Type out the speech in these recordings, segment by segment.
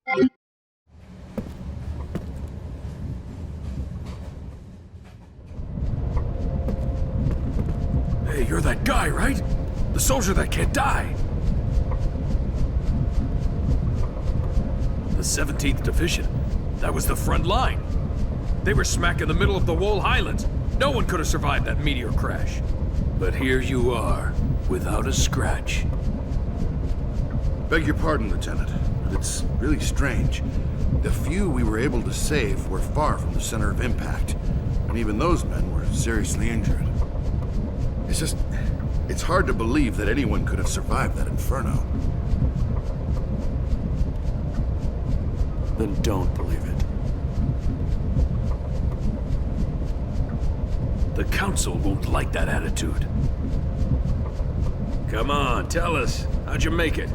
Hey, you're that guy, right? The soldier that can't die. The 17th Division. That was the front line. They were smack in the middle of the Wall Highlands. No one could have survived that meteor crash. But here you are, without a scratch. Beg your pardon, Lieutenant, but it's really strange. The few we were able to save were far from the center of impact, and even those men were seriously injured. It's hard to believe that anyone could have survived that inferno. Then don't believe it. The Council won't like that attitude. Come on, tell us. How'd you make it?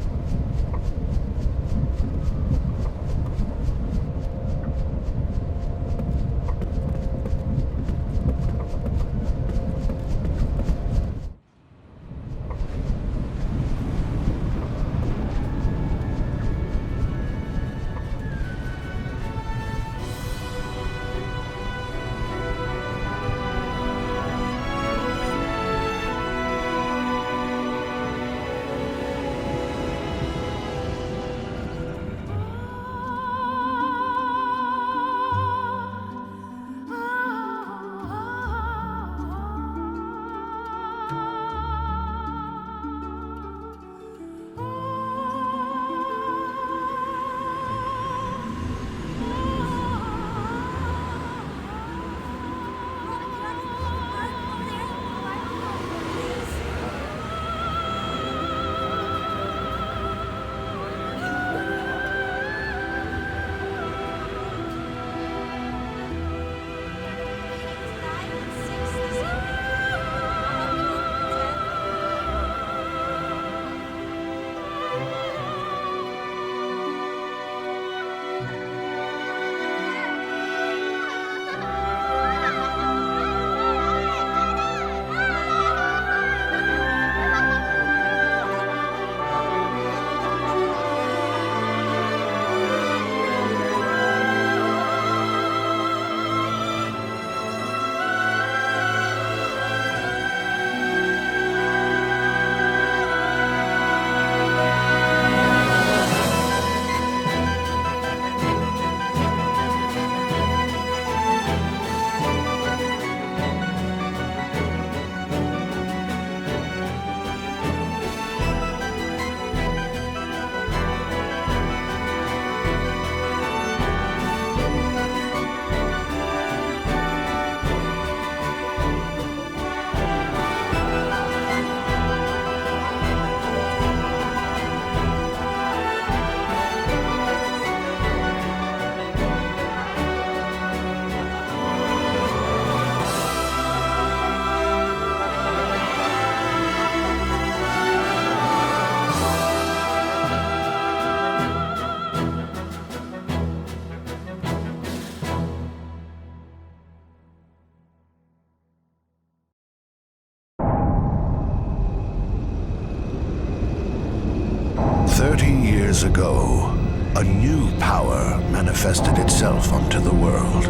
Years ago, a new power manifested itself onto the world.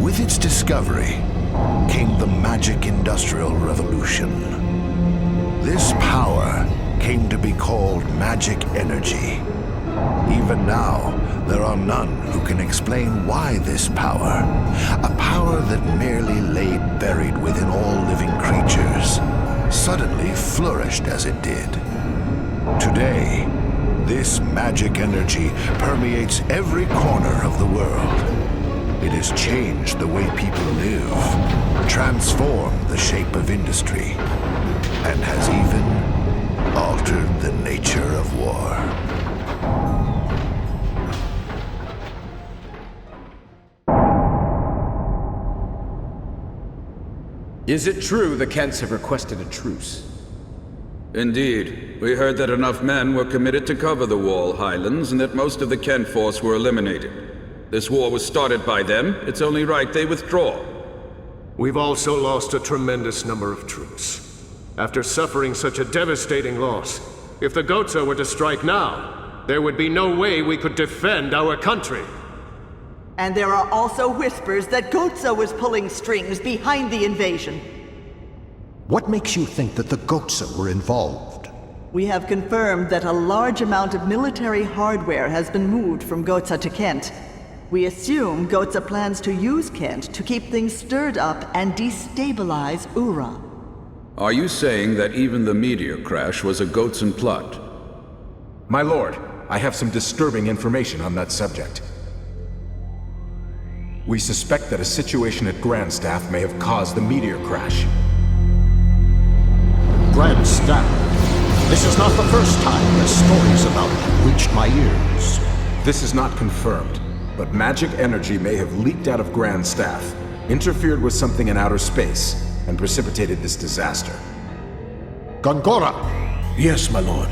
With its discovery came the magic industrial revolution. This power came to be called magic energy. Even now, there are none who can explain why this power, a power that merely lay buried within all living creatures, suddenly flourished as it did. Today, this magic energy permeates every corner of the world. It has changed the way people live, transformed the shape of industry, and has even altered the nature of war. Is it true the Kents have requested a truce? Indeed. We heard that enough men were committed to cover the Wall Highlands and that most of the Kent force were eliminated. This war was started by them. It's only right they withdraw. We've also lost a tremendous number of troops. After suffering such a devastating loss, if the Gozo were to strike now, there would be no way we could defend our country. And there are also whispers that Goetze was pulling strings behind the invasion. What makes you think that the Goetze were involved? We have confirmed that a large amount of military hardware has been moved from Goetze to Kent. We assume Goetze plans to use Kent to keep things stirred up and destabilize Ura. Are you saying that even the meteor crash was a Goetze plot? My lord, I have some disturbing information on that subject. We suspect that a situation at Grandstaff may have caused the meteor crash. Grandstaff. This is not the first time that stories about it reached my ears. This is not confirmed, but magic energy may have leaked out of Grandstaff, interfered with something in outer space, and precipitated this disaster. Gongora, Yes, my lord.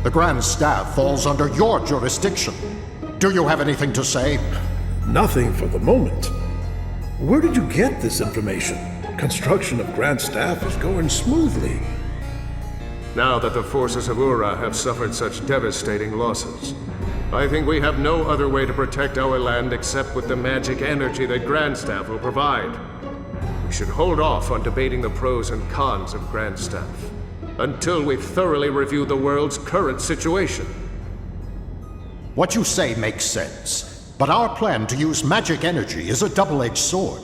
the Grand Staff falls under your jurisdiction. Do you have anything to say? Nothing for the moment. Where did you get this information? Construction of Grand Staff is going smoothly. Now that the forces of Ura have suffered such devastating losses, I think we have no other way to protect our land except with the magic energy that Grandstaff will provide. We should hold off on debating the pros and cons of Grandstaff until we've thoroughly reviewed the world's current situation. What you say makes sense. But our plan to use magic energy is a double-edged sword.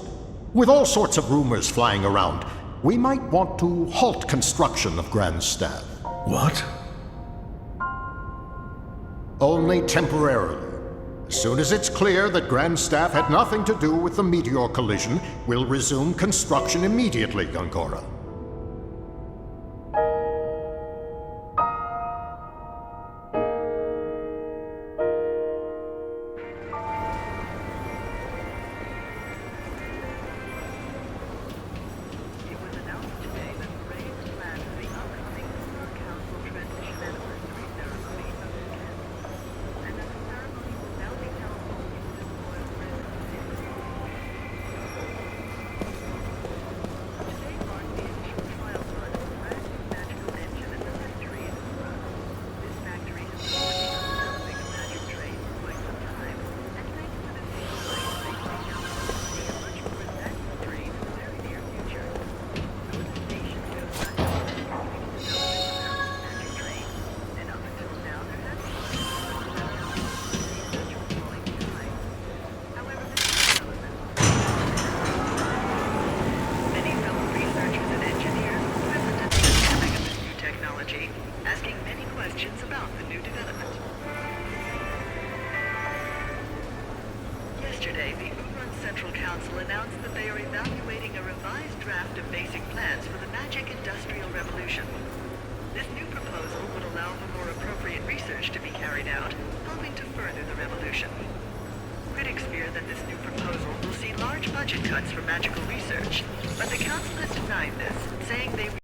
With all sorts of rumors flying around, we might want to halt construction of Grand Staff. What? Only temporarily. As soon as it's clear that Grand Staff had nothing to do with the meteor collision, we'll resume construction immediately, Gongora. Yesterday, the Uran Central Council announced that they are evaluating a revised draft of basic plans for the magic industrial revolution. This new proposal would allow for more appropriate research to be carried out, helping to further the revolution. Critics fear that this new proposal will see large budget cuts for magical research, but the Council has denied this, saying they